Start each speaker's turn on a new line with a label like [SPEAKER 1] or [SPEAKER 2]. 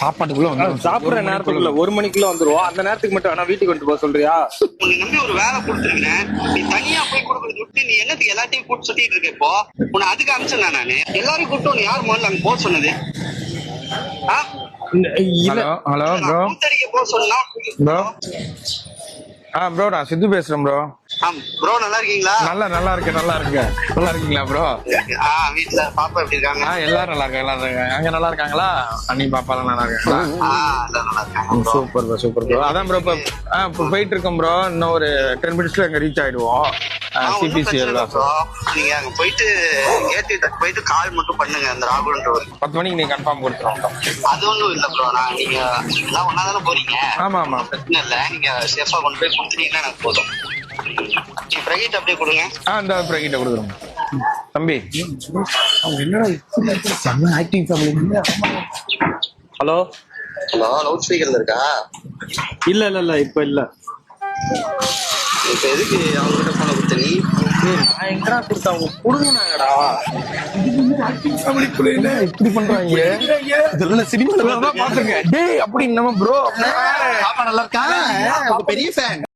[SPEAKER 1] சாப்பாட்டுக்குள்ள வந்து
[SPEAKER 2] சாப்பிடுற நேரத்துக்குள்ள 1 மணிக்குள்ள வந்துருவோம். அந்த நேரத்துக்கு மட்டும் வேணா வீட்டுக்கு கொண்டு போக சொல்றியா?
[SPEAKER 3] உன்னை நம்பி ஒரு வேலை கொடுத்துருக்கேன், நீ தனியா போய் கொடுக்கறது விட்டு நீ என்னத்துக்கு எல்லாத்தையும் கூட்டு சுத்திட்டு இருக்க? இப்போ உன்னை அதுக்கு அனுப்பிச்சேன் நானு. எல்லாரையும் கூப்பிட்டு உன்னை யார் முதல்ல அங்க போக சொன்னது?
[SPEAKER 1] ஹலோ ப்ரோ
[SPEAKER 3] கூத்தடிக்க போக சொன்னா
[SPEAKER 1] ப்ரோ. ப்ரோ நான் சித்து பேசுறேன் ப்ரோ.
[SPEAKER 3] ப்ரோ நல்லா இருக்கீங்களா?
[SPEAKER 1] நல்லா இருக்கேன். நல்லா இருக்கீங்களா ப்ரோ?
[SPEAKER 3] வீட்டுல பாப்பா எப்படி இருக்காங்க?
[SPEAKER 1] எல்லாரும் நல்லா இருக்காங்க. அங்க நல்லா இருக்காங்களா? அண்ணி பாப்பா எல்லாம் நல்லா இருக்காங்களா?
[SPEAKER 3] நல்லா இருக்காங்க.
[SPEAKER 1] Super bro. அதான் ப்ரோ இப்போ போயிட்டு இருக்கோம் ப்ரோ. இன்னும் ஒரு 10 மினிட்ஸ்ல அங்க ரீச் ஆயிடுவோம். சிபிசிஎல் தான்.
[SPEAKER 3] நீங்க அங்க போயிட்டு ஏத்தி போயிட்டு கால் மட்டும் பண்ணுங்க அந்த ராகுல்ன்றவர்.
[SPEAKER 1] 10 மணிக்கு நீங்க கன்ஃபார்ம் கொடுத்துருவோம்.
[SPEAKER 3] அது ஒண்ணும் இல்ல ப்ரோ. நீங்க எல்லாம் ஒன்னா தானே போறீங்க.
[SPEAKER 1] ஆமா
[SPEAKER 3] பிரச்சனை இல்ல. நீங்க சேஃபா கொண்டு போய் கொடுத்துட்டீங்கன்னா எனக்கு போதும். நீ பிரகிட் அப்படியே கொடுங்க.
[SPEAKER 1] இந்த பிரகிட்ட கொடுக்குறோம் தம்பி.
[SPEAKER 2] ஹலோ
[SPEAKER 3] லவுட் ஸ்பீக்கர்ல இருக்கா?
[SPEAKER 2] இல்ல இப்ப இல்ல.
[SPEAKER 3] இப்ப எதுக்கு அவங்க கிட்ட போன கொடுத்த நீ?
[SPEAKER 2] நான் எங்கடா கொடுத்தாங்க கொடுங்கடா.
[SPEAKER 1] இப்படி பண்றாங்க. இதெல்லாம் சினிமால பாத்துங்க. டேய் அப்படி நம்ம ப்ரோ
[SPEAKER 4] நல்லா இருக்கா? பெரிய ஃபேன்.